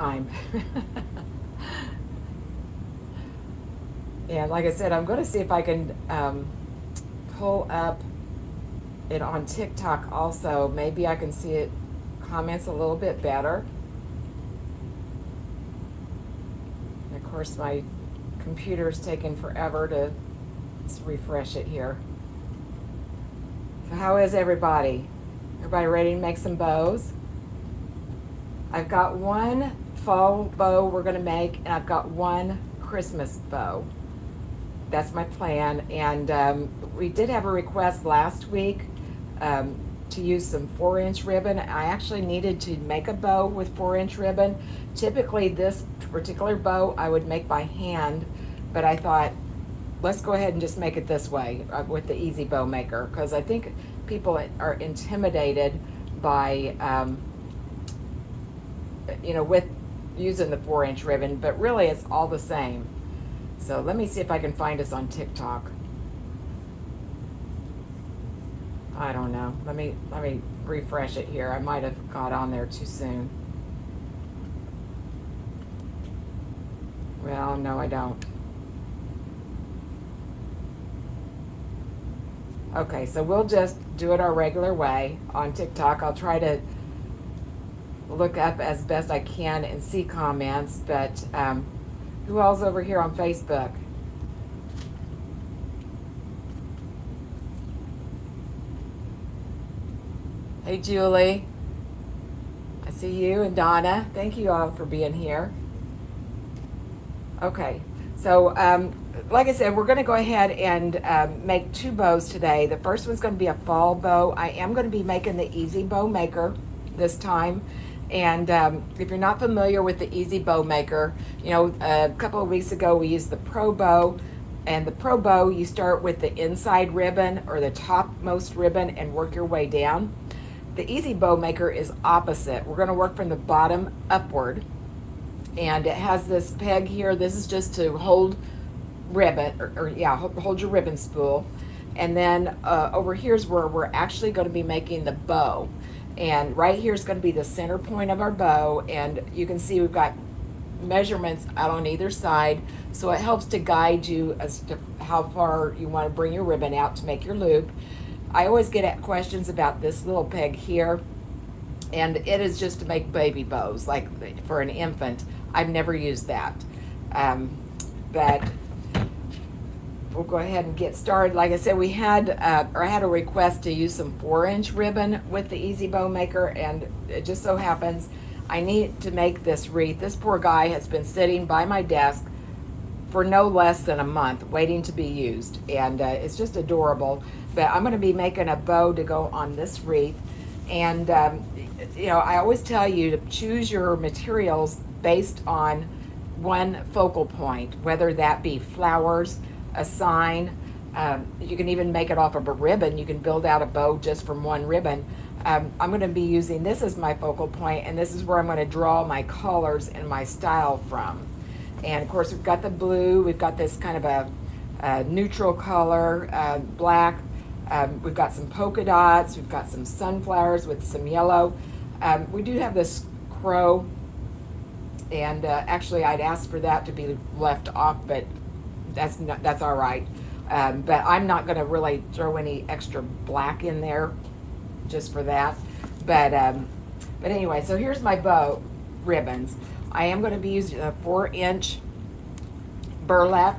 time. And like I said, I'm going to see if I can pull up it on TikTok also. Maybe I can see it comments a little bit better. And of course, my computer's taking forever to refresh it here. So how is everybody? Everybody ready to make some bows? I've got one fall bow we're going to make, and I've got one Christmas bow. That's my plan. And we did have a request last week to use some 4-inch ribbon. I actually needed to make a bow with 4-inch ribbon. Typically this particular bow I would make by hand, but I thought, let's go ahead and just make it this way with the Easy Bow Maker, because I think people are intimidated by, with using the 4-inch ribbon, but really it's all the same. So let me see if I can find us on TikTok. I don't know. Let me refresh it here. I might have got on there too soon. Well, no, I don't. Okay, so we'll just do it our regular way on TikTok. I'll try to look up as best I can and see comments, but who else over here on Facebook? Hey, Julie. I see you, and Donna. Thank you all for being here. Okay, so like I said, we're going to go ahead and make two bows today. The first one's going to be a fall bow. I am going to be making the Easy Bow Maker this time. And if you're not familiar with the Easy Bow Maker, a couple of weeks ago we used the Pro Bow. And the Pro Bow, you start with the inside ribbon or the topmost ribbon and work your way down. The Easy Bow Maker is opposite. We're going to work from the bottom upward. And it has this peg here. This is just to hold ribbon, hold your ribbon spool. And then over here's where we're actually going to be making the bow. And right here is going to be the center point of our bow. And you can see we've got measurements out on either side. So it helps to guide you as to how far you want to bring your ribbon out to make your loop. I always get questions about this little peg here. And it is just to make baby bows, like for an infant. I've never used that. But we'll go ahead and get started. Like I said, I had a request to use some 4-inch ribbon with the Easy Bow Maker, and it just so happens I need to make this wreath. This poor guy has been sitting by my desk for no less than a month waiting to be used, and it's just adorable. But I'm going to be making a bow to go on this wreath. And I always tell you to choose your materials based on one focal point, whether that be flowers, a sign. You can even make it off of a ribbon. You can build out a bow just from one ribbon. I'm going to be using this as my focal point, and this is where I'm going to draw my colors and my style from. And of course, we've got the blue. We've got this kind of a neutral color, black. We've got some polka dots. We've got some sunflowers with some yellow. We do have this crow, and actually I'd asked for that to be left off, but that's all right. But I'm not going to really throw any extra black in there just for that. But anyway, so here's my bow ribbons. I am going to be using a 4-inch burlap.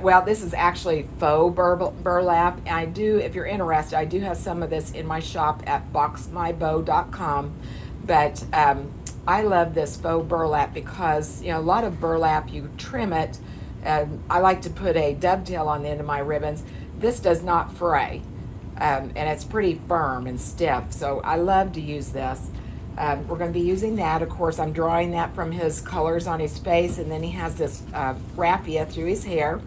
Well, this is actually faux burlap. And if you're interested, I do have some of this in my shop at boxmybow.com. But I love this faux burlap because, a lot of burlap, you trim it. I like to put a dovetail on the end of my ribbons. This does not fray, and it's pretty firm and stiff. So I love to use this. We're going to be using that. Of course, I'm drawing that from his colors on his face, and then he has this raffia through his hair.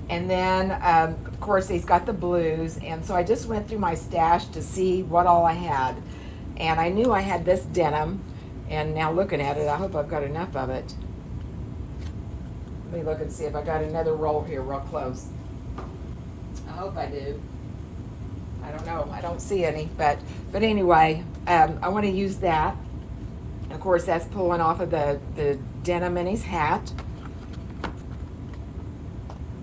And then, of course, he's got the blues. And so I just went through my stash to see what all I had. And I knew I had this denim. And now looking at it, I hope I've got enough of it. Let me look and see if I got another roll here real close. I hope I do. I don't know. I don't see any. But anyway, I want to use that. course, that's pulling off of the denim in his hat.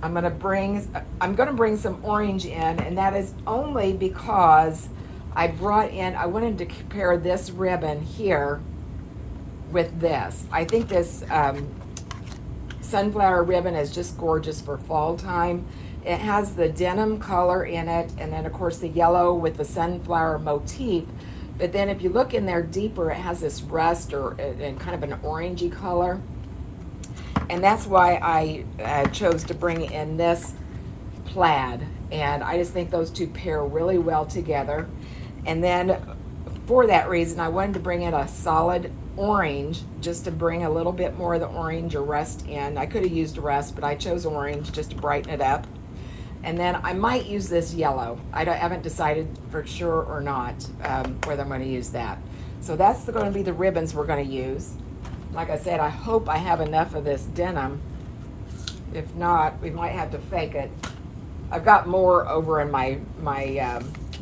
I'm gonna bring some orange in, and that is only because I wanted to pair this ribbon here with this. I think this sunflower ribbon is just gorgeous for fall time. It has the denim color in it, and then of course the yellow with the sunflower motif. But then if you look in there deeper, it has this rust and kind of an orangey color. And that's why I chose to bring in this plaid. And I just think those two pair really well together. And then for that reason, I wanted to bring in a solid orange, just to bring a little bit more of the orange or rust in. I could have used rust, but I chose orange just to brighten it up. And then I might use this yellow. I haven't decided for sure or not whether I'm going to use that. So that's going to be the ribbons we're going to use. Like I said, I hope I have enough of this denim. If not, we might have to fake it. I've got more over in my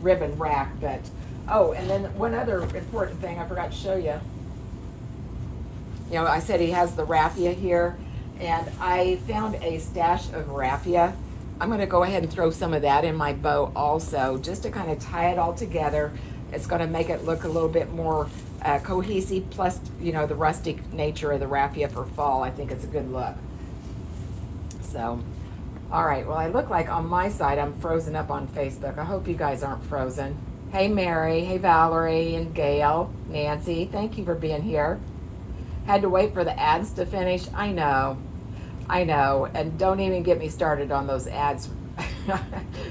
ribbon rack, but oh, and then one other important thing I forgot to show you. You know, I said he has the raffia here, and I found a stash of raffia. I'm going to go ahead and throw some of that in my bow also, just to kind of tie it all together. It's going to make it look a little bit more cohesive, plus, you know, the rustic nature of the raffia for fall. I think it's a good look. So, all right, well, I look like on my side I'm frozen up on Facebook. I hope you guys aren't frozen. Hey, Mary. Hey, Valerie and Gail. Nancy, thank you for being here. Had to wait for the ads to finish. I know. And don't even get me started on those ads.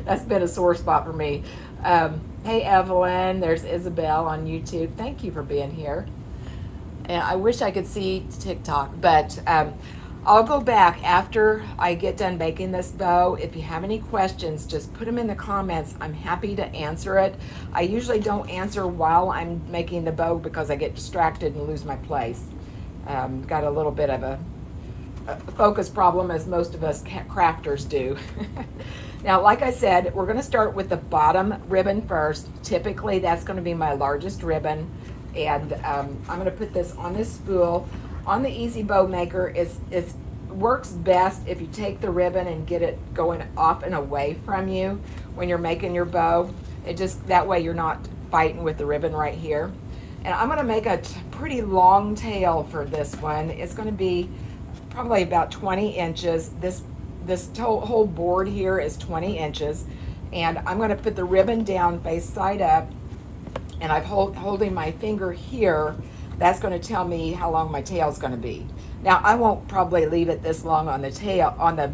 That's been a sore spot for me. Hey, Evelyn. There's Isabel on YouTube. Thank you for being here. And I wish I could see TikTok, but I'll go back after I get done making this bow. If you have any questions, just put them in the comments. I'm happy to answer it. I usually don't answer while I'm making the bow because I get distracted and lose my place. Got a little bit of a focus problem, as most of us crafters do. Now, like I said, we're going to start with the bottom ribbon first. Typically, that's going to be my largest ribbon, and I'm going to put this on this spool. On the Easy Bow Maker, it works best if you take the ribbon and get it going off and away from you when you're making your bow. That way you're not fighting with the ribbon right here. And I'm going to make a pretty long tail for this one. It's going to be probably about 20 inches. This whole board here is 20 inches. And I'm going to put the ribbon down face side up. And I'm holding my finger here. That's going to tell me how long my tail is going to be. Now, I won't probably leave it this long on the tail, on the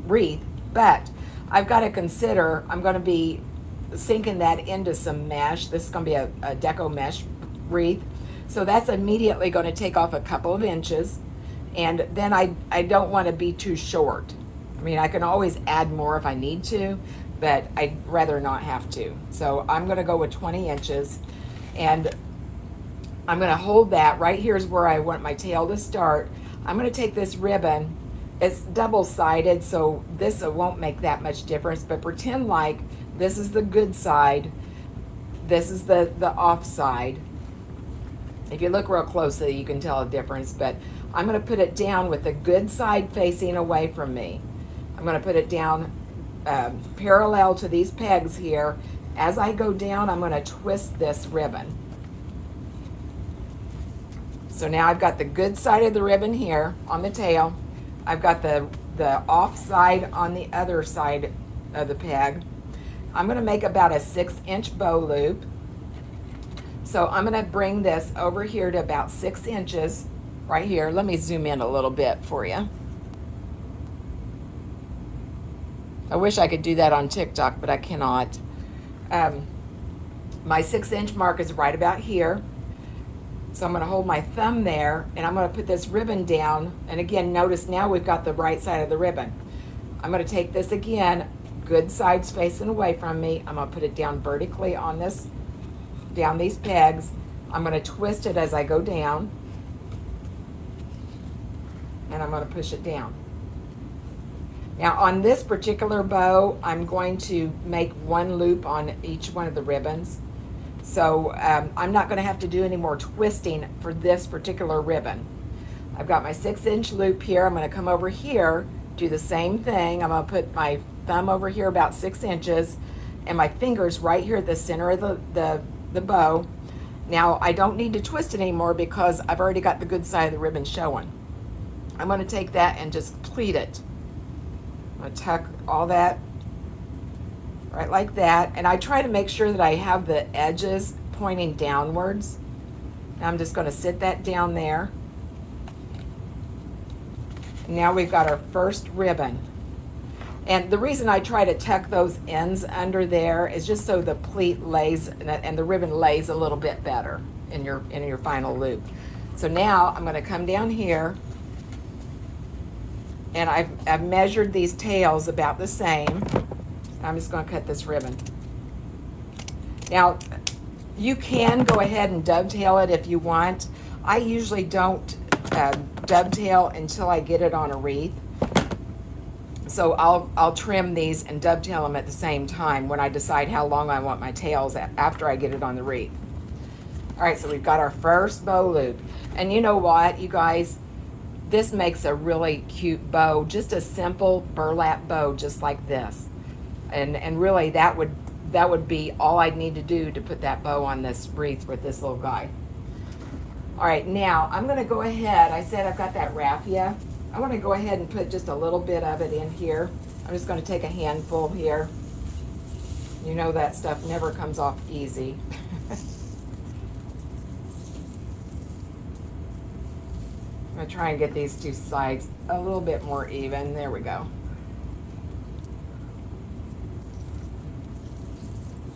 wreath, but I've got to consider I'm going to be sinking that into some mesh. This is going to be a deco mesh wreath. So that's immediately going to take off a couple of inches. And then I don't want to be too short. I mean, I can always add more if I need to, but I'd rather not have to. So I'm going to go with 20 inches. And I'm going to hold that. Right here is where I want my tail to start. I'm going to take this ribbon. It's double-sided, so this won't make that much difference, but pretend like this is the good side. This is the off side. If you look real closely, you can tell a difference, but I'm going to put it down with the good side facing away from me. I'm going to put it down parallel to these pegs here. As I go down, I'm going to twist this ribbon. So now I've got the good side of the ribbon here on the tail. I've got the off side on the other side of the peg. I'm going to make about a 6-inch bow loop. So I'm going to bring this over here to about 6 inches right here. Let me zoom in a little bit for you. I wish I could do that on TikTok, but I cannot. My 6-inch mark is right about here. So I'm going to hold my thumb there, and I'm going to put this ribbon down. And again, notice now we've got the right side of the ribbon. I'm going to take this again, good sides facing away from me. I'm going to put it down vertically on this, down these pegs. I'm going to twist it as I go down, and I'm going to push it down. Now on this particular bow, I'm going to make one loop on each one of the ribbons. So I'm not going to have to do any more twisting for this particular ribbon. I've got my 6-inch loop here. I'm going to come over here, do the same thing. I'm going to put my thumb over here about 6 inches and my fingers right here at the center of the bow. Now I don't need to twist it anymore because I've already got the good side of the ribbon showing. I'm going to take that and just pleat it. I'm going to tuck all that right like that, and I try to make sure that I have the edges pointing downwards. Now I'm just going to sit that down there. And now we've got our first ribbon. And the reason I try to tuck those ends under there is just so the pleat lays and the ribbon lays a little bit better in your final loop. So now I'm going to come down here, and I've measured these tails about the same. I'm just going to cut this ribbon. Now, you can go ahead and dovetail it if you want. I usually don't dovetail until I get it on a wreath. So I'll trim these and dovetail them at the same time when I decide how long I want my tails after I get it on the wreath. All right, so we've got our first bow loop. And you know what, you guys? This makes a really cute bow, just a simple burlap bow just like this. And really that would be all I'd need to do to put that bow on this wreath with this little guy. All right, now I'm going to go ahead. I said I've got that raffia. I want to go ahead and put just a little bit of it in here. I'm just going to take a handful here. You know that stuff never comes off easy. I'm going to try and get these two sides a little bit more even. There we go.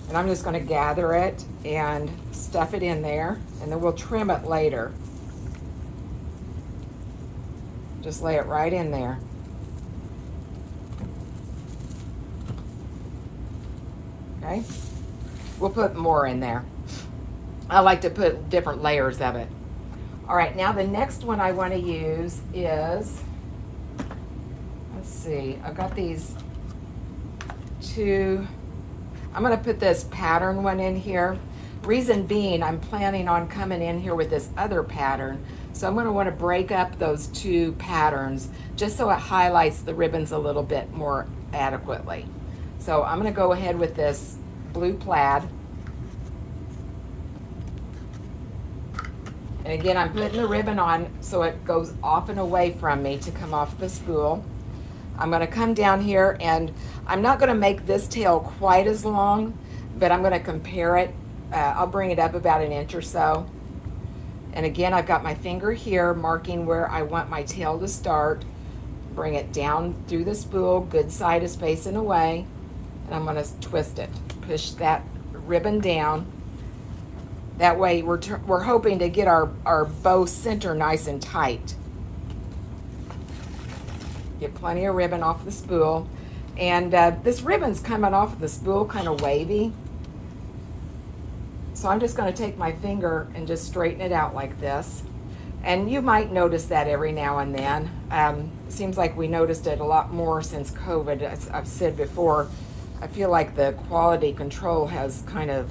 And I'm just going to gather it and stuff it in there, and then we'll trim it later. Just lay it right in there. Okay? We'll put more in there. I like to put different layers of it. All right, now the next one I want to use is, let's see, I've got these two. I'm going to put this pattern one in here. Reason being, I'm planning on coming in here with this other pattern. So I'm going to want to break up those two patterns just so it highlights the ribbons a little bit more adequately. So I'm going to go ahead with this blue plaid. And again, I'm putting the ribbon on so it goes off and away from me to come off the spool. I'm going to come down here, and I'm not going to make this tail quite as long, but I'm going to compare it. I'll bring it up about an inch or so. And again, I've got my finger here marking where I want my tail to start. Bring it down through the spool, good side is facing away, and I'm going to twist it. Push that ribbon down. That way we're hoping to get our bow center nice and tight. Get plenty of ribbon off the spool. And this ribbon's coming off of the spool kind of wavy. So I'm just going to take my finger and just straighten it out like this. And you might notice that every now and then. It seems like we noticed it a lot more since COVID. As I've said before, I feel like the quality control has kind of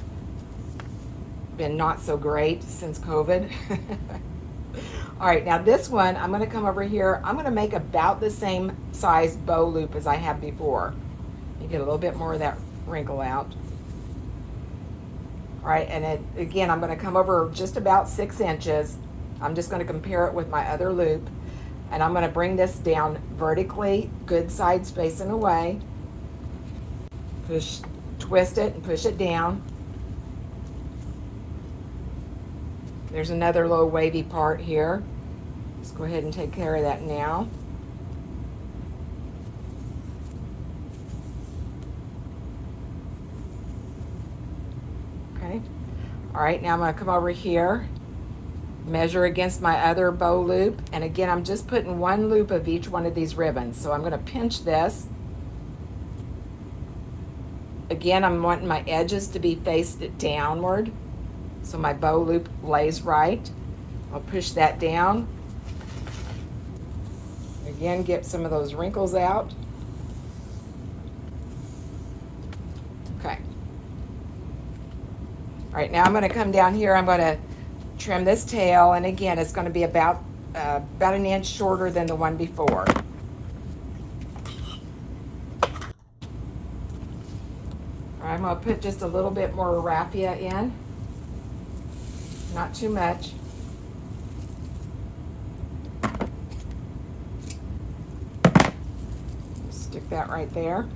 been not so great since COVID. All right, now this one, I'm going to come over here. I'm going to make about the same size bow loop as I had before. You get a little bit more of that wrinkle out. All right, and again, I'm going to come over just about 6 inches. I'm just going to compare it with my other loop, and I'm going to bring this down vertically, good sides facing away. Twist it and push it down. There's another little wavy part here. Let's go ahead and take care of that now. Okay. All right, now I'm going to come over here, measure against my other bow loop, and again, I'm just putting one loop of each one of these ribbons. So I'm going to pinch this. Again, I'm wanting my edges to be faced downward, so my bow loop lays right. I'll push that down. Again, get some of those wrinkles out. Okay. All right, now I'm going to come down here. I'm going to trim this tail, and again, it's going to be about an inch shorter than the one before. I'm going to put just a little bit more raffia in, not too much. Stick that right there.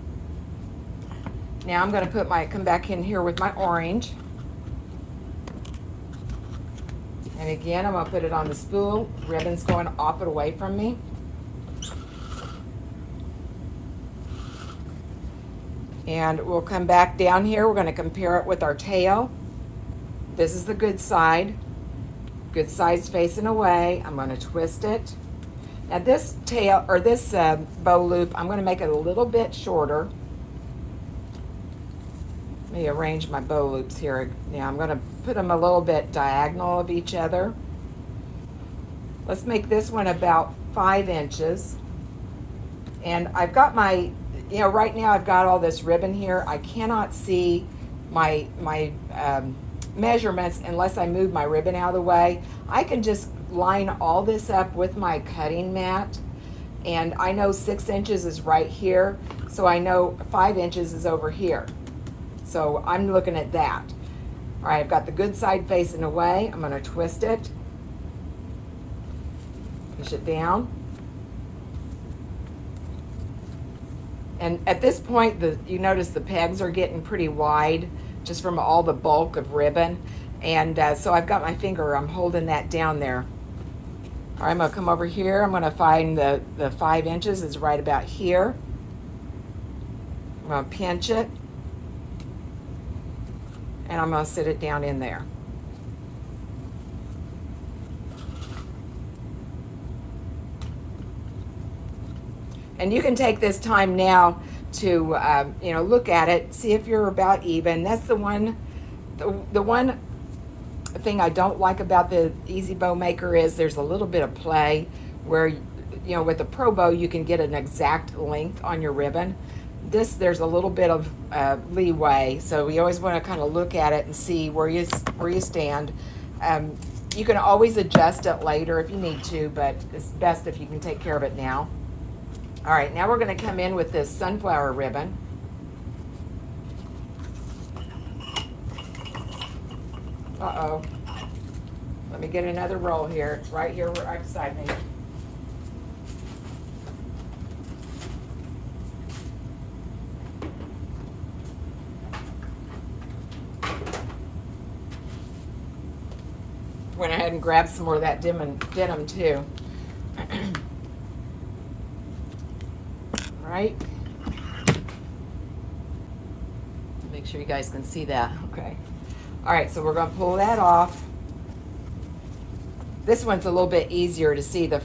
Now I'm going to come back in here with my orange. And again, I'm going to put it on the spool. Ribbon's going off and away from me. And we'll come back down here. We're going to compare it with our tail. This is the good side. Good side's facing away. I'm going to twist it. Now this tail, or this bow loop, I'm going to make it a little bit shorter. Let me arrange my bow loops here. Now I'm going to put them a little bit diagonal of each other. Let's make this one about 5 inches. And I've got my, right now I've got all this ribbon here. I cannot see my measurements unless I move my ribbon out of the way. I can just line all this up with my cutting mat, and I know 6 inches is right here, so I know 5 inches is over here. So I'm looking at that. All right, I've got the good side facing away. I'm going to twist it, push it down. And at this point, you notice the pegs are getting pretty wide just from all the bulk of ribbon. And so I've got my finger, I'm holding that down there. All right, I'm gonna come over here. I'm gonna find the 5 inches is right about here. I'm gonna pinch it. And I'm gonna sit it down in there. And you can take this time now to look at it, see if you're about even. That's the one thing I don't like about the Easy Bow Maker is there's a little bit of play where, with the Pro Bow you can get an exact length on your ribbon. There's a little bit of leeway, so we always want to kind of look at it and see where you stand. You can always adjust it later if you need to, but it's best if you can take care of it now. All right, now we're going to come in with this sunflower ribbon. Uh-oh. Let me get another roll here. It's right here, right beside me. Went ahead and grabbed some more of that denim too. Right? Make sure you guys can see that. Okay. All right, so we're going to pull that off. This one's a little bit easier to see the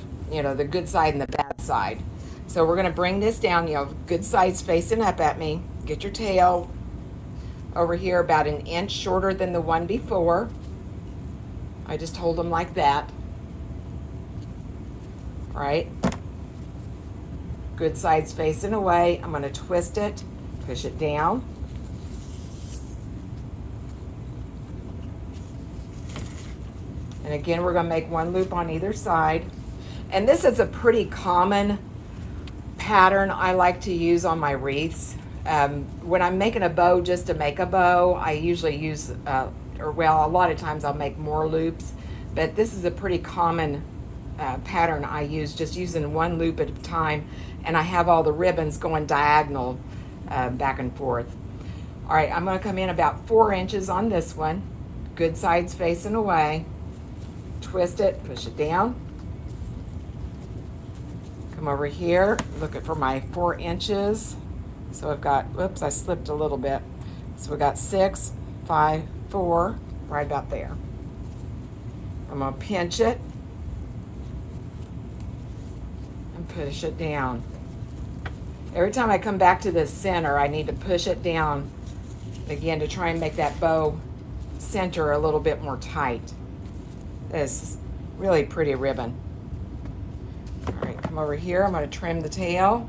good side and the bad side. So we're going to bring this down, good side's facing up at me. Get your tail over here about an inch shorter than the one before. I just hold them like that. All right. Good side's facing away. I'm going to twist it, push it down. And again, we're going to make one loop on either side. And this is a pretty common pattern I like to use on my wreaths. When I'm making a bow just to make a bow, I usually use, a lot of times I'll make more loops. But this is a pretty common pattern I use, just using one loop at a time, and I have all the ribbons going diagonal back and forth. All right, I'm going to come in about 4 inches on this one. Good side's facing away. Twist it, push it down. Come over here, look for my 4 inches. So I've got, whoops, I slipped a little bit. So we got 6, 5, 4, right about there. I'm going to pinch it and push it down. Every time I come back to this center, I need to push it down again to try and make that bow center a little bit more tight. This really pretty ribbon. All right, come over here. I'm going to trim the tail.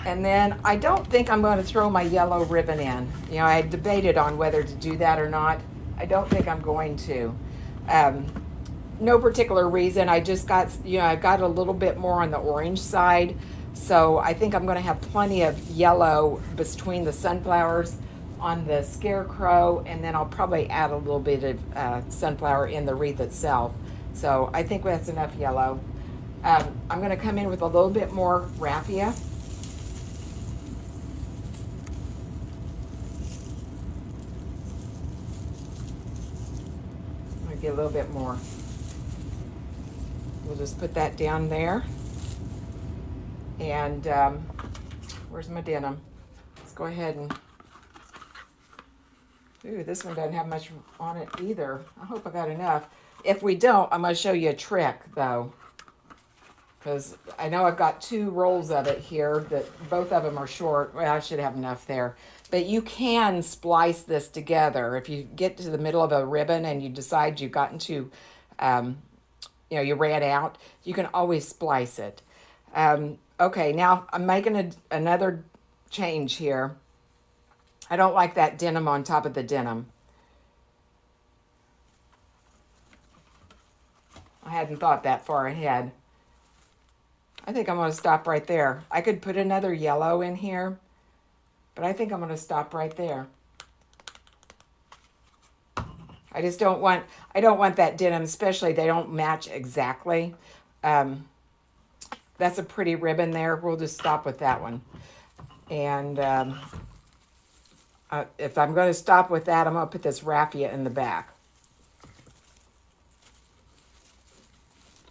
And then I don't think I'm going to throw my yellow ribbon in. You know, I debated on whether to do that or not. I don't think I'm going to. Um, no particular reason. I just got, you know, I got a little bit more on the orange side. So I think I'm going to have plenty of yellow between the sunflowers on the scarecrow. And then I'll probably add a little bit of sunflower in the wreath itself. So I think that's enough yellow. I'm going to come in with a little bit more raffia. Get a little bit more. We'll just put that down there. And where's my denim? Let's go ahead and, ooh, this one doesn't have much on it either. I hope I got enough. If we don't, I'm going to show you a trick though, because I know I've got 2 rolls of it here that both of them are short. Well, I should have enough there. But you can splice this together. If you get to the middle of a ribbon and you decide you've gotten to, you know, you ran out, you can always splice it. Okay, now I'm making another change here. I don't like that denim on top of the denim. I hadn't thought that far ahead. I think I'm going to stop right there. I could put another yellow in here, but I think I'm going to stop right there. I just don't want, I don't want that denim, especially they don't match exactly. That's a pretty ribbon there. We'll just stop with that one. And if I'm going to stop with that, I'm going to put this raffia in the back.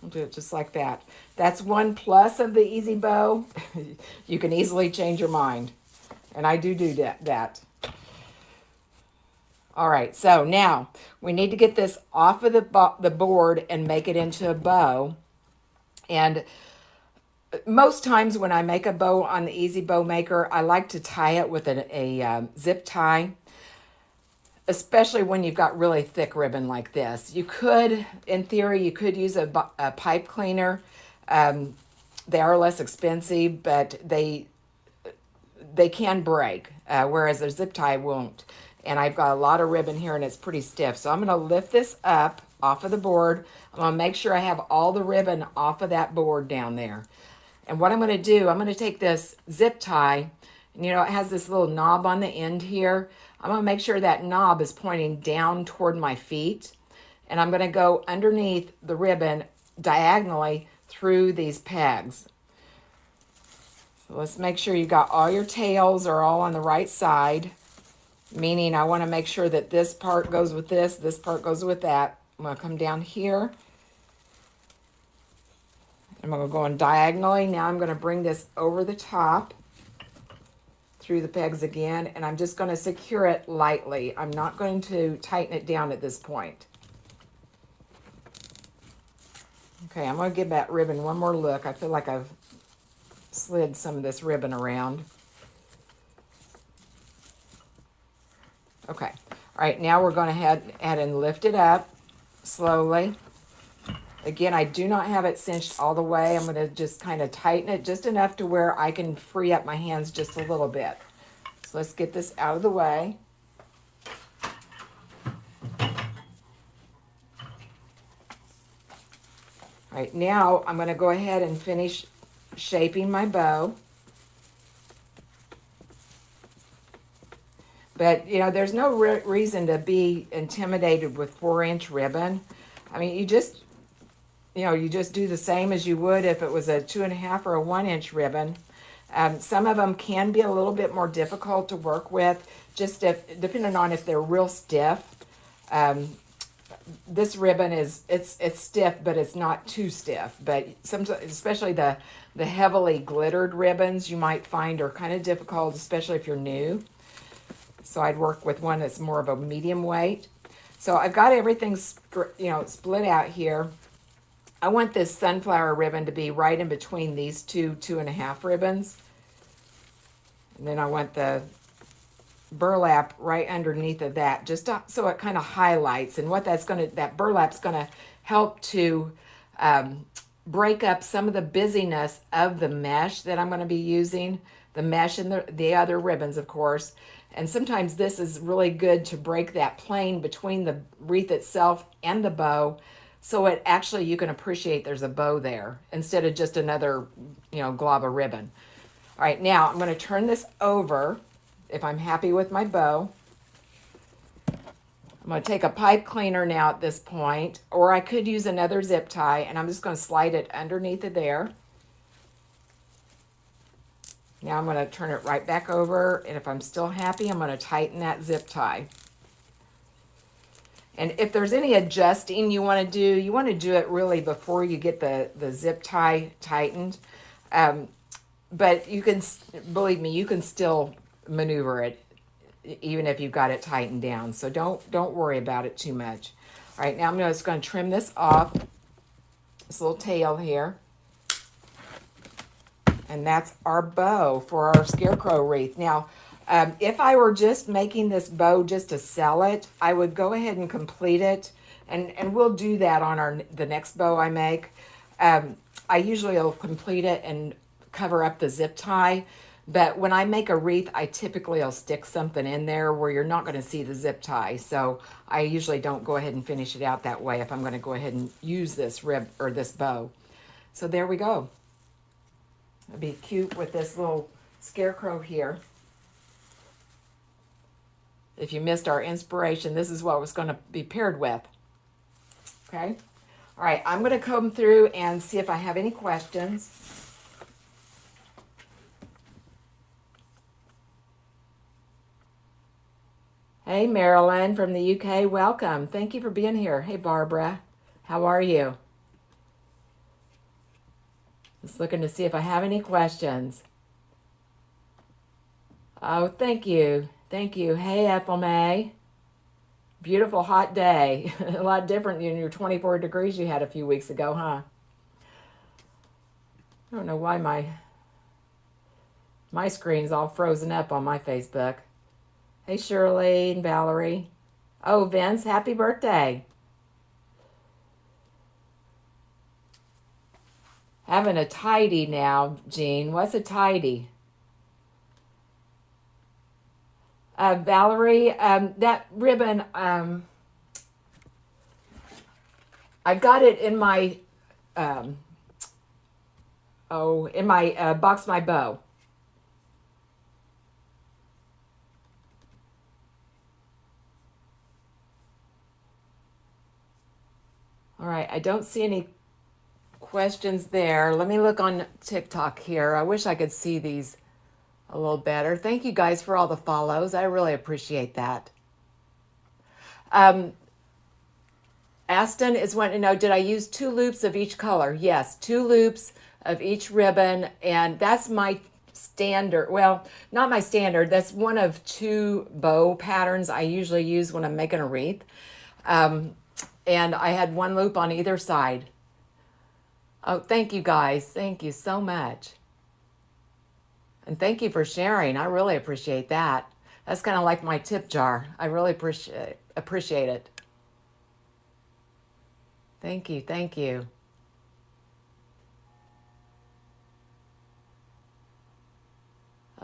I'll do it just like that. That's one plus of the easy bow. You can easily change your mind. And I do that. All right, so now we need to get this off of the board and make it into a bow. And most times when I make a bow on the Easy Bow Maker, I like to tie it with a zip tie, especially when you've got really thick ribbon like this. You could, in theory, you could use a pipe cleaner. They are less expensive, but they can break, whereas a zip tie won't. And I've got a lot of ribbon here and it's pretty stiff. So I'm going to lift this up off of the board. I'm going to make sure I have all the ribbon off of that board down there. And what I'm going to do, I'm going to take this zip tie, and you know, it has this little knob on the end here. I'm going to make sure that knob is pointing down toward my feet. And I'm going to go underneath the ribbon diagonally through these pegs. So let's make sure you got all your tails are all on the right side, meaning I want to make sure that this part goes with this part goes with that. I'm going to come down here. I'm going to go on diagonally. Now I'm going to bring this over the top through the pegs again, and I'm just going to secure it lightly. I'm not going to tighten it down at this point. Okay, I'm going to give that ribbon one more look. I feel like I've slid some of this ribbon around. Okay, all right, now we're going to head and lift it up slowly. Again, I do not have it cinched all the way. I'm going to just kind of tighten it just enough to where I can free up my hands just a little bit. So let's get this out of the way. All right, now I'm going to go ahead and finish shaping my bow. But, you know, there's no reason to be intimidated with 4-inch ribbon. I mean, you just do the same as you would if it was a 2.5 or a 1-inch ribbon. Some of them can be a little bit more difficult to work with, just depending on if they're real stiff. This ribbon it's stiff, but it's not too stiff. But sometimes, especially the heavily glittered ribbons, you might find are kind of difficult, especially if you're new. So I'd work with one that's more of a medium weight. So I've got everything, split out here. I want this sunflower ribbon to be right in between these 2.5 ribbons. And then I want the burlap right underneath of that, just so it kind of highlights. And what that burlap's gonna help to break up some of the busyness of the mesh that I'm gonna be using the mesh and the other ribbons, of course. And sometimes this is really good to break that plane between the wreath itself and the bow, so it actually, you can appreciate there's a bow there instead of just another, glob of ribbon. All right, now I'm going to turn this over if I'm happy with my bow. I'm going to take a pipe cleaner now at this point, or I could use another zip tie, and I'm just going to slide it underneath of there. Now I'm going to turn it right back over, and if I'm still happy, I'm going to tighten that zip tie. And if there's any adjusting you want to do it really before you get the zip tie tightened. But you can, believe me, you can still maneuver it even if you've got it tightened down. So don't worry about it too much. All right, now I'm just going to trim this off, this little tail here. And that's our bow for our scarecrow wreath. Now, if I were just making this bow just to sell it, I would go ahead and complete it. And we'll do that on the next bow I make. I usually will complete it and cover up the zip tie. But when I make a wreath, I typically will stick something in there where you're not going to see the zip tie. So I usually don't go ahead and finish it out that way if I'm going to go ahead and use this this bow. So there we go. It'll be cute with this little scarecrow here. If you missed our inspiration, this is what it was going to be paired with. Okay? All right, I'm going to comb through and see if I have any questions. Hey, Marilyn from the UK, welcome. Thank you for being here. Hey, Barbara, how are you? Just looking to see if I have any questions. Oh, thank you. Thank you. Hey, Ethel May. Beautiful hot day. A lot different than your 24 degrees you had a few weeks ago, huh? I don't know why my screen's all frozen up on my Facebook. Hey, Shirley and Valerie. Oh, Vince, happy birthday. Having a tidy now, Jean. What's a tidy? Valerie, that ribbon, I've got it in my, in my box my bow. All right, I don't see any questions there. Let me look on TikTok here. I wish I could see these a little better. Thank you guys for all the follows. I really appreciate that. Aston is wanting to know, did I use 2 loops of each color? Yes, 2 loops of each ribbon, and that's my standard. Well, not my standard. That's one of 2 bow patterns I usually use when I'm making a wreath. And I had 1 loop on either side. Oh, thank you guys. Thank you so much. And thank you for sharing. I really appreciate that. That's kind of like my tip jar. I really appreciate it. Thank you. Thank you.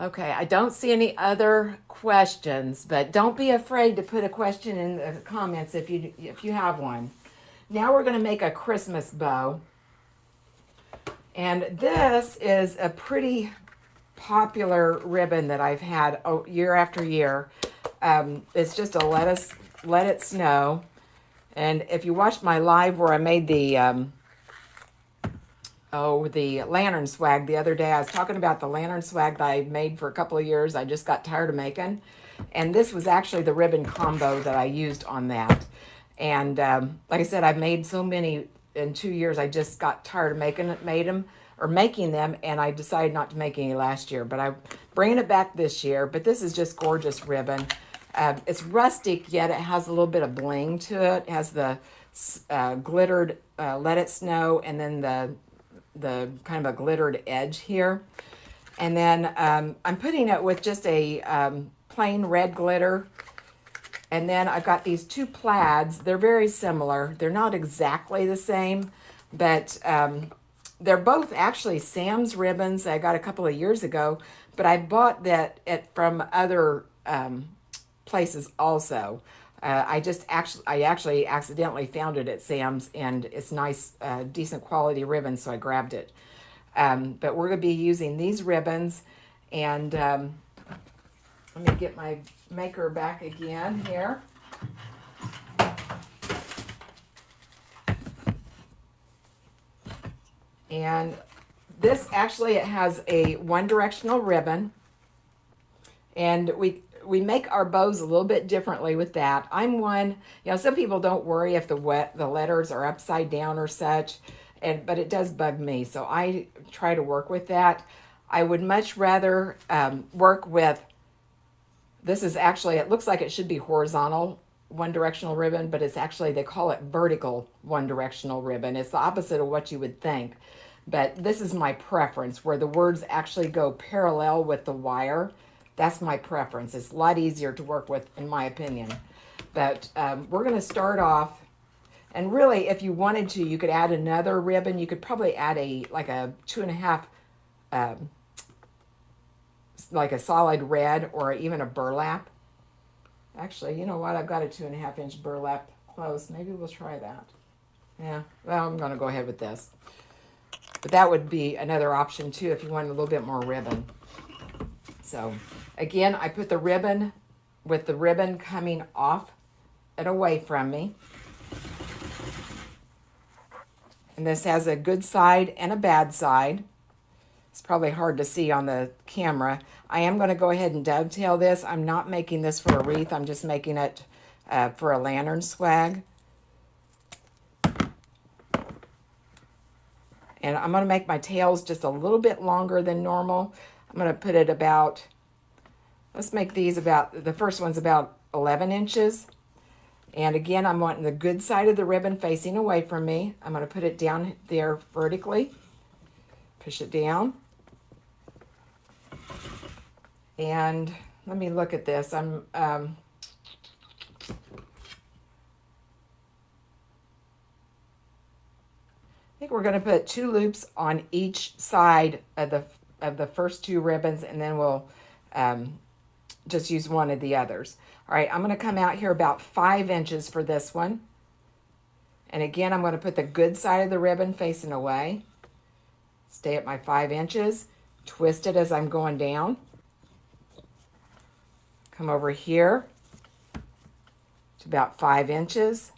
Okay, I don't see any other questions, but don't be afraid to put a question in the comments if you have one. Now we're going to make a Christmas bow. And this is a pretty popular ribbon that I've had year after year. It's just a let it snow. And if you watched my live where I made the lantern swag the other day, I was talking about the lantern swag that I made for a couple of years. I just got tired of making. And this was actually the ribbon combo that I used on that. And like I said, I've made so many in 2 years. I just got tired of making them, and I decided not to make any last year. But I'm bringing it back this year. But this is just gorgeous ribbon. It's rustic, yet it has a little bit of bling to it. It has the glittered Let It Snow, and then the kind of a glittered edge here. And then I'm putting it with just a plain red glitter. And then I've got these 2 plaids. They're very similar. They're not exactly the same, but they're both actually Sam's ribbons that I got a couple of years ago, but I bought from other places also. I actually accidentally found it at Sam's, and it's nice, decent quality ribbon, so I grabbed it. But we're going to be using these ribbons, and let me get my maker back again here. And this actually, it has a one-directional ribbon, and we make our bows a little bit differently with that. I'm one, some people don't worry if the letters are upside down or such, but it does bug me, so I try to work with that. I would much rather work with, this is actually, it looks like it should be horizontal one-directional ribbon, but it's actually, they call it vertical one-directional ribbon. It's the opposite of what you would think. But this is my preference, where the words actually go parallel with the wire. That's my preference. It's a lot easier to work with, in my opinion. But we're going to start off, and really, if you wanted to, you could add another ribbon. You could probably add like a 2.5, like a solid red, or even a burlap. Actually, you know what? I've got a 2.5-inch burlap close. Maybe we'll try that. Yeah, well, I'm going to go ahead with this. But that would be another option too if you wanted a little bit more ribbon. So again, I put the ribbon with the ribbon coming off and away from me. And this has a good side and a bad side. It's probably hard to see on the camera. I am going to go ahead and dovetail this. I'm not making this for a wreath. I'm just making it for a lantern swag. And I'm going to make my tails just a little bit longer than normal. I'm going to put it about, let's make these about, the first one's about 11 inches. And again, I'm wanting the good side of the ribbon facing away from me. I'm going to put it down there vertically. Push it down. And let me look at this. I think we're going to put 2 loops on each side of the first 2 ribbons, and then we'll just use one of the others. All right, I'm going to come out here about 5 inches for this one. And again, I'm going to put the good side of the ribbon facing away. Stay at my 5 inches. Twist it as I'm going down. Come over here to about 5 inches.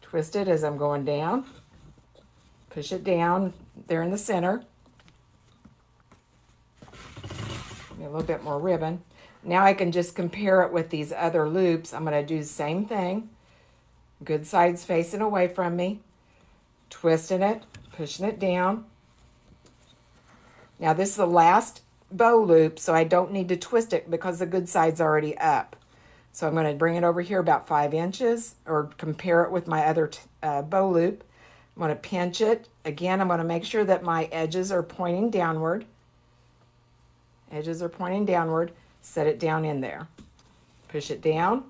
Twist it as I'm going down. Push it down there in the center. A little bit more ribbon. Now I can just compare it with these other loops. I'm going to do the same thing. Good sides facing away from me. Twisting it, pushing it down. Now this is the last bow loop, so I don't need to twist it because the good side's already up. So I'm going to bring it over here about 5 inches, or compare it with my other bow loop. I'm going to pinch it. Again, I'm going to make sure that my edges are pointing downward. Edges are pointing downward. Set it down in there. Push it down.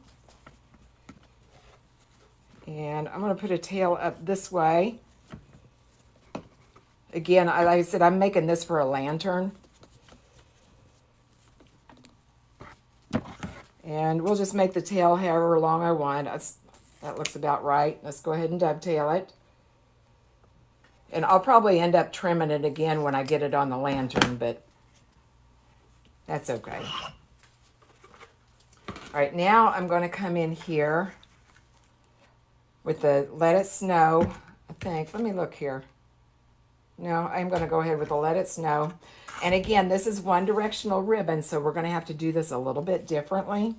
And I'm going to put a tail up this way. Again, like I said, I'm making this for a lantern. And we'll just make the tail however long I want. That looks about right. Let's go ahead and dovetail it. And I'll probably end up trimming it again when I get it on the lantern, but that's okay. All right, now I'm going to come in here with the Let It Snow, I think. Let me look here. No, I'm going to go ahead with the Let It Snow. And again, this is one directional ribbon, so we're going to have to do this a little bit differently.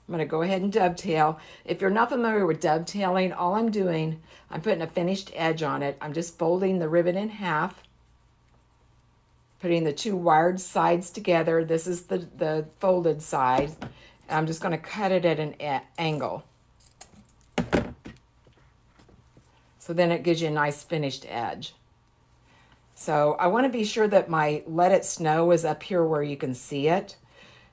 I'm going to go ahead and dovetail. If you're not familiar with dovetailing, all I'm doing, I'm putting a finished edge on it. I'm just folding the ribbon in half, putting the 2 wired sides together. This is the folded side. And I'm just going to cut it at an angle. So then it gives you a nice finished edge. So I want to be sure that my Let It Snow is up here where you can see it.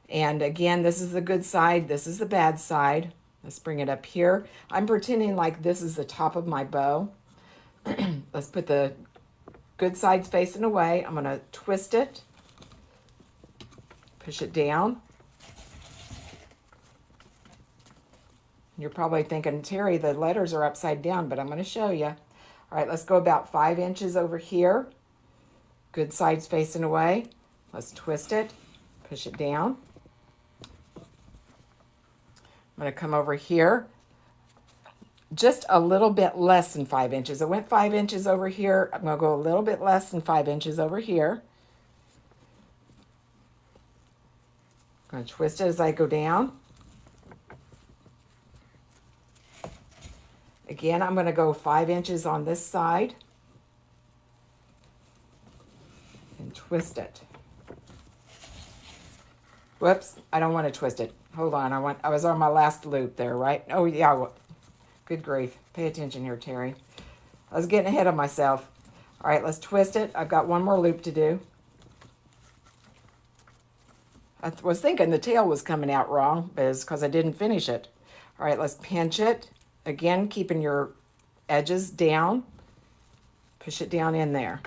And again, this is the good side. This is the bad side. Let's bring it up here. I'm pretending like this is the top of my bow. Let's put the good sides facing away. I'm going to twist it, push it down. You're probably thinking, Terry, the letters are upside down, but I'm going to show you. All right, let's go about 5 inches over here. Good sides facing away. Let's twist it, push it down. I'm going to come over here just a little bit less than 5 inches. I went 5 inches over here. I'm going to go a little bit less than 5 inches over here. I'm going to twist it as I go down. Again, I'm going to go 5 inches on this side and twist it. Whoops, I don't want to twist it. Hold on, I was on my last loop there, right? Oh yeah, good grief. Pay attention here, Terry. I was getting ahead of myself. All right, let's twist it. I've got one more loop to do. I was thinking the tail was coming out wrong, but it's because I didn't finish it. All right, let's pinch it. Again, keeping your edges down. Push it down in there.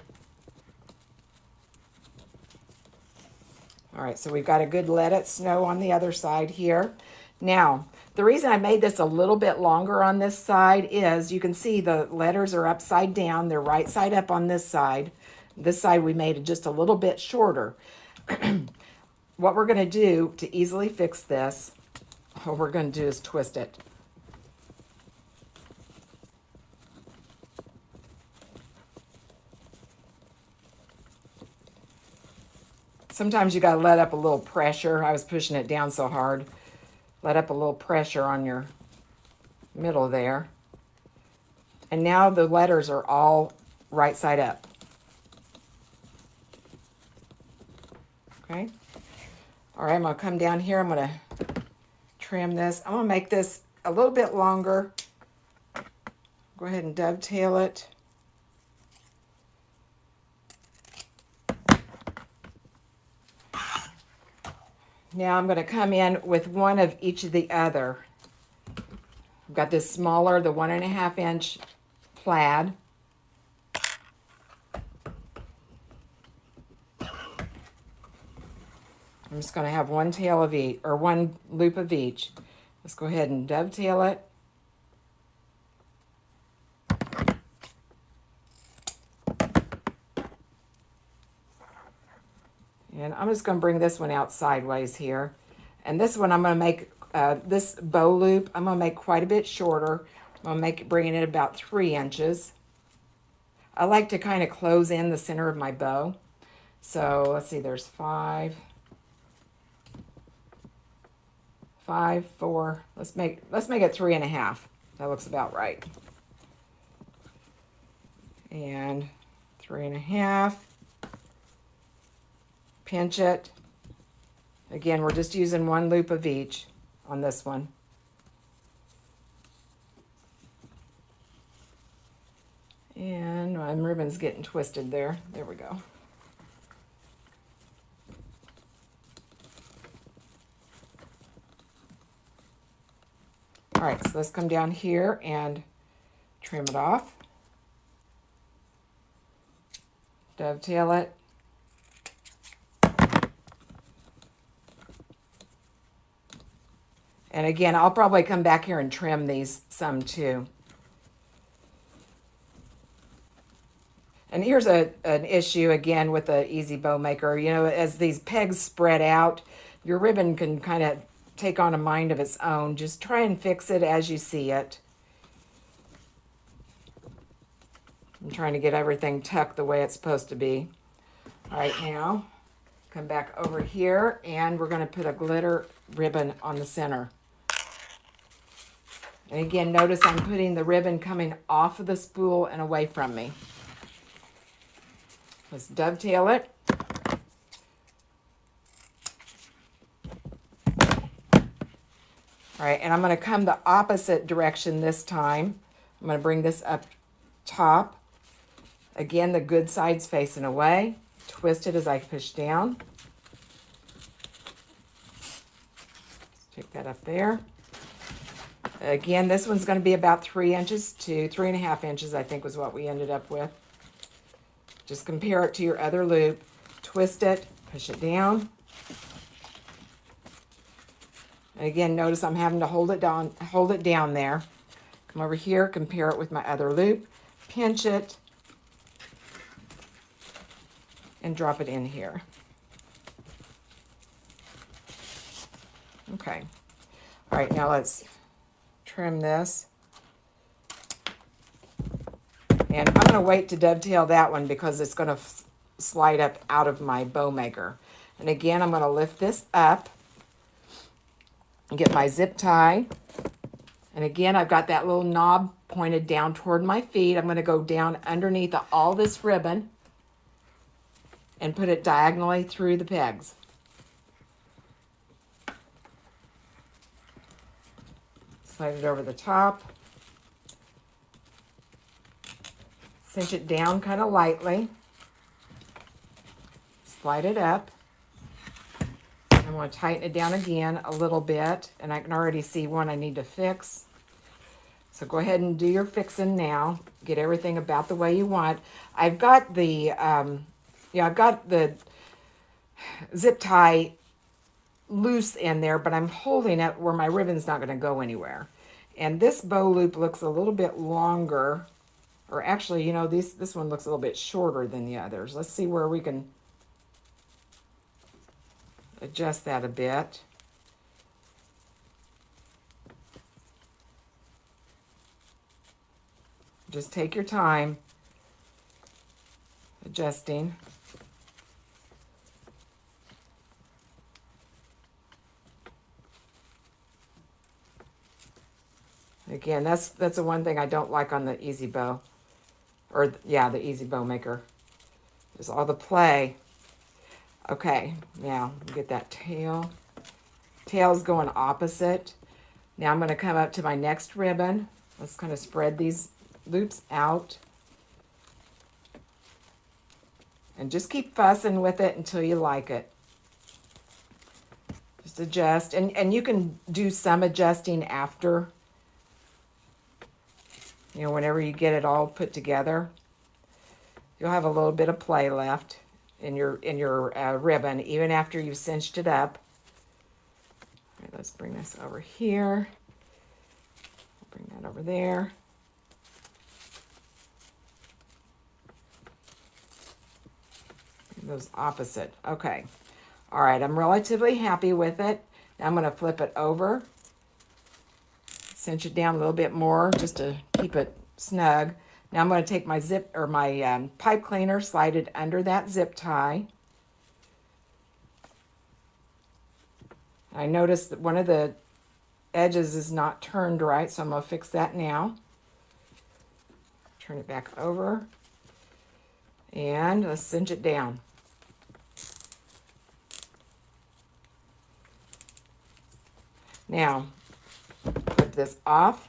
All right, so we've got a good let it snow on the other side here. Now, the reason I made this a little bit longer on this side is you can see the letters are upside down. They're right side up on this side. This side we made it just a little bit shorter. What we're going to do to easily fix this, what we're going to do is twist it. Sometimes you got to let up a little pressure. I was pushing it down so hard. Let up a little pressure on your middle there. And now the letters are all right side up. Okay. All right, I'm going to come down here. I'm going to trim this. I'm going to make this a little bit longer. Go ahead and dovetail it. Now I'm going to come in with one of each of the other. I've got this smaller, the 1.5 inch plaid. I'm just going to have one tail of each, or one loop of each. Let's go ahead and dovetail it. And I'm just going to bring this one out sideways here. And this one I'm going to make, this bow loop, I'm going to make quite a bit shorter. I'm going to bringing it about 3 inches. I like to kind of close in the center of my bow. So let's see, there's 5, 4. Let's make it 3.5. That looks about right. And 3.5. Pinch it. Again, we're just using one loop of each on this one. And my ribbon's getting twisted there. There we go. All right, so let's come down here and trim it off. Dovetail it. And again, I'll probably come back here and trim these some too. And here's an issue again with the Easy Bow Maker. You know, as these pegs spread out, your ribbon can kind of take on a mind of its own. Just try and fix it as you see it. I'm trying to get everything tucked the way it's supposed to be. All right, now come back over here and we're going to put a glitter ribbon on the center. And again, notice I'm putting the ribbon coming off of the spool and away from me. Let's dovetail it. All right, and I'm going to come the opposite direction this time. I'm going to bring this up top. Again, the good side's facing away. Twist it as I push down. Take that up there. Again, this one's going to be about 3 inches to 3.5 inches, I think was what we ended up with. Just compare it to your other loop, twist it, push it down. And again, notice I'm having to hold it down there. Come over here, compare it with my other loop, pinch it, and drop it in here. Okay. All right, now let's trim this. And I'm going to wait to dovetail that one because it's going to slide up out of my bow maker. And again, I'm going to lift this up and get my zip tie. And again, I've got that little knob pointed down toward my feet. I'm going to go down underneath all this ribbon and put it diagonally through the pegs. Slide it over the top. Cinch it down kind of lightly. Slide it up. I want to tighten it down again a little bit, and I can already see one I need to fix. So go ahead and do your fixing now. Get everything about the way you want. I've got the zip tie loose in there, but I'm holding it where my ribbon's not going to go anywhere. And this bow loop looks a little bit longer, or actually, you know, this one looks a little bit shorter than the others. Let's see where we can adjust that a bit. Just take your time adjusting. Again, that's the one thing I don't like on the Easy Bow, or yeah, the Easy Bow Maker, is all the play. Okay, now get that tail. Tail's going opposite. Now I'm going to come up to my next ribbon. Let's kind of spread these loops out. And just keep fussing with it until you like it. Just adjust. And you can do some adjusting after, you know, whenever you get it all put together. You'll have a little bit of play left in your ribbon, even after you've cinched it up. All right, let's bring this over here. Bring that over there. Bring those opposite. Okay. All right, I'm relatively happy with it. Now I'm going to flip it over. Cinch it down a little bit more just to keep it snug. Now I'm going to take my pipe cleaner, slide it under that zip tie. I noticed that one of the edges is not turned right, so I'm going to fix that now. Turn it back over. And let's cinch it down. Now, flip this off.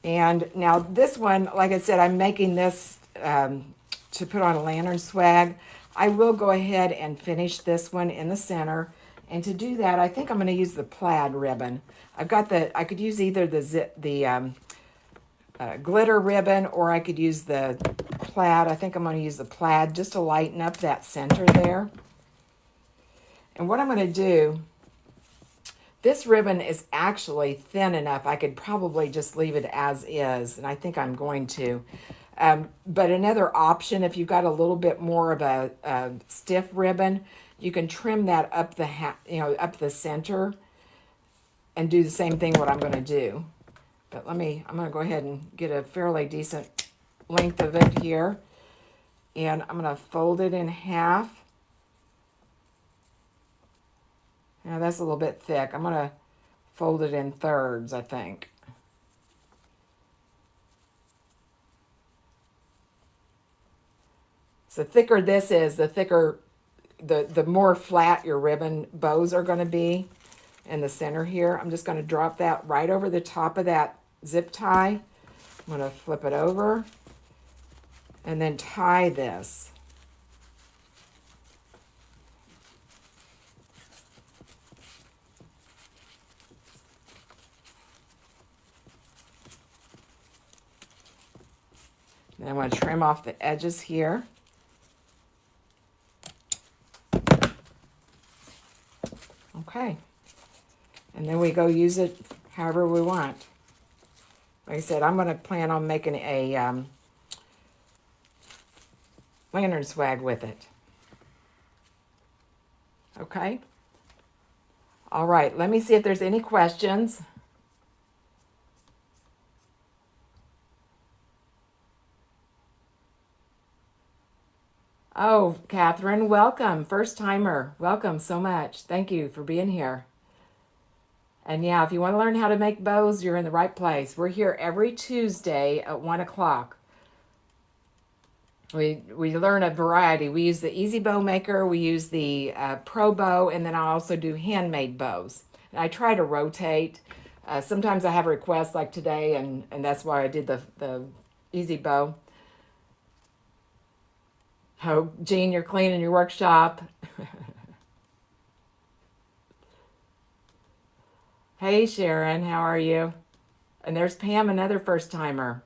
And now this one, like I said, I'm making this to put on a lantern swag. I will go ahead and finish this one in the center. And to do that, I think I'm going to use the plaid ribbon. I could use either the glitter ribbon, or I could use the plaid. I think I'm going to use the plaid just to lighten up that center there. And what I'm going to do, this ribbon is actually thin enough. I could probably just leave it as is, and I think I'm going to. But another option, if you've got a little bit more of a stiff ribbon, you can trim that up up the center, and do the same thing what I'm going to do. But I'm going to go ahead and get a fairly decent length of it here, and I'm going to fold it in half. Now that's a little bit thick. I'm going to fold it in thirds, I think. So the thicker this is, the thicker, the more flat your ribbon bows are going to be in the center here. I'm just going to drop that right over the top of that zip tie. I'm going to flip it over and then tie this. And I'm going to trim off the edges here. Okay. And then we go use it however we want. Like I said, I'm going to plan on making a lantern swag with it. Okay. All right. Let me see if there's any questions. Oh, Catherine, welcome. First timer. Welcome so much. Thank you for being here. And yeah, if you want to learn how to make bows, you're in the right place. We're here every Tuesday at 1 o'clock. We learn a variety. We use the Easy Bow Maker, we use the Pro Bow, and then I also do handmade bows. And I try to rotate. Sometimes I have requests like today, and that's why I did the Easy Bow. Oh, Jean, you're cleaning your workshop. Hey, Sharon, how are you? And there's Pam, another first timer.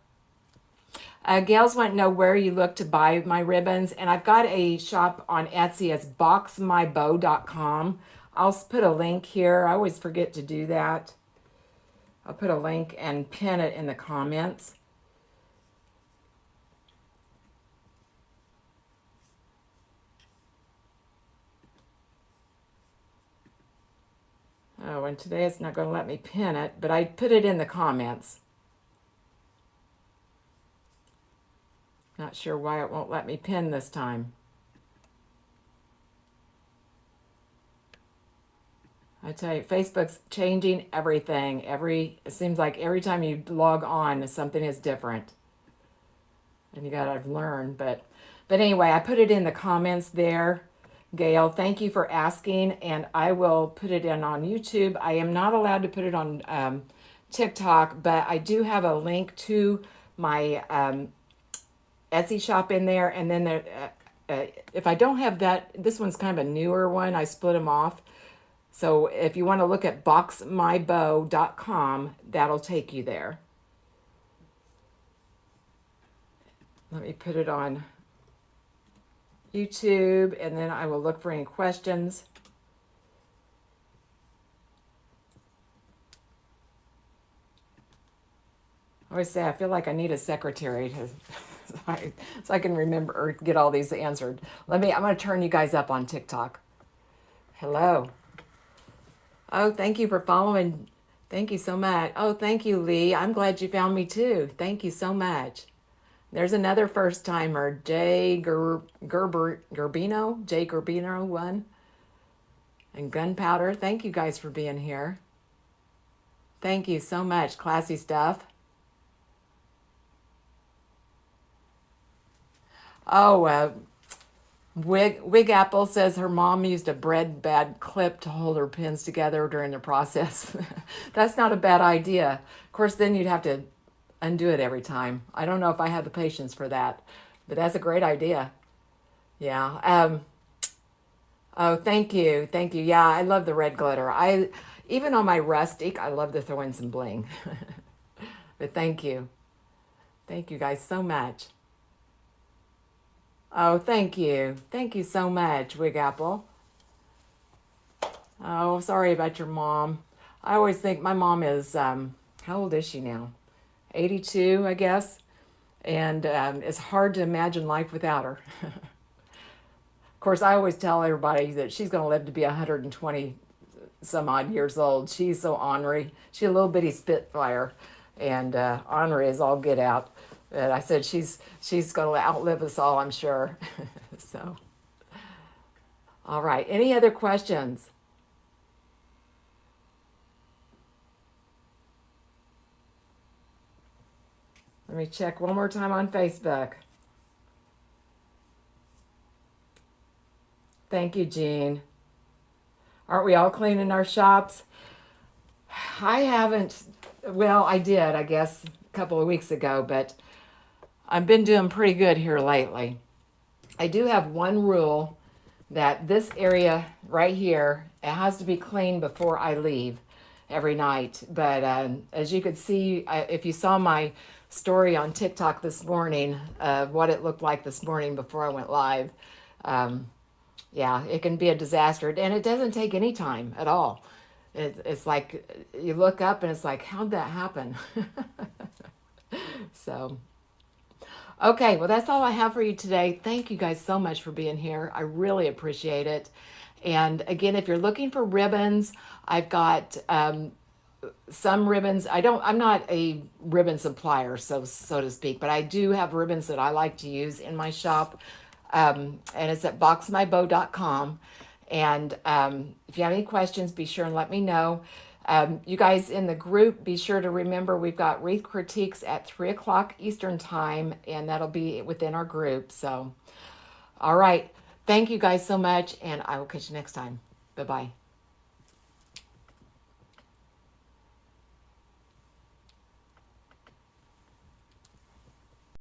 Gals want to know where you look to buy my ribbons, and I've got a shop on Etsy. It's boxmybow.com. I'll put a link here. I always forget to do that. I'll put a link and pin it in the comments. Oh, and today it's not going to let me pin it, but I put it in the comments. Not sure why it won't let me pin this time. I tell you, Facebook's changing everything. It seems like every time you log on, something is different. And you gotta learn, but anyway, I put it in the comments there. Gail, thank you for asking, and I will put it in on YouTube. I am not allowed to put it on TikTok, but I do have a link to my Etsy shop in there, and then there, if I don't have that, this one's kind of a newer one. I split them off. So if you want to look at boxmybow.com, that'll take you there. Let me put it on YouTube, and then I will look for any questions. I always say I feel like I need a secretary to so I can remember or get all these answered. I'm going to turn you guys up on TikTok. Hello. Oh, thank you for following. Thank you so much. Oh, thank you, Lee. I'm glad you found me too. Thank you so much. There's another first timer, Jay Gerbino, Jay Gerbino one, and Gunpowder. Thank you guys for being here. Thank you so much. Classy stuff. Oh, Wig Apple says her mom used a bread bad clip to hold her pins together during the process. That's not a bad idea. Of course, then you'd have to undo it every time. I don't know if I have the patience for that, but that's a great idea. Yeah. Oh, thank you. Thank you. Yeah, I love the red glitter. Even on my rustic, I love to throw in some bling. But thank you. Thank you guys so much. Oh, thank you. Thank you so much, Wig Apple. Oh, sorry about your mom. I always think my mom is, how old is she now? 82, I guess. And it's hard to imagine life without her. Of course, I always tell everybody that she's going to live to be 120 some odd years old. She's so ornery. She's a little bitty spitfire, and ornery is all get out. But I said she's going to outlive us all, I'm sure. So, all right. Any other questions? Let me check one more time on Facebook. Thank you, Jean. Aren't we all cleaning our shops? I haven't. Well, I did, I guess, a couple of weeks ago, but I've been doing pretty good here lately. I do have one rule that this area right here, it has to be clean before I leave. every night. But as you could see, if you saw my story on TikTok this morning of what it looked like this morning before I went live, um, yeah, it can be a disaster. And it doesn't take any time at all. It's like you look up and it's like, how'd that happen? So, okay, well, that's all I have for you today. Thank you guys so much for being here. I really appreciate it. And again, if you're looking for ribbons, I've got some ribbons. I'm not a ribbon supplier, so to speak, but I do have ribbons that I like to use in my shop. And it's at boxmybow.com. And if you have any questions, be sure and let me know. You guys in the group, be sure to remember we've got wreath critiques at 3 o'clock Eastern time, and that'll be within our group. So, all right. Thank you guys so much, and I will catch you next time. Bye-bye.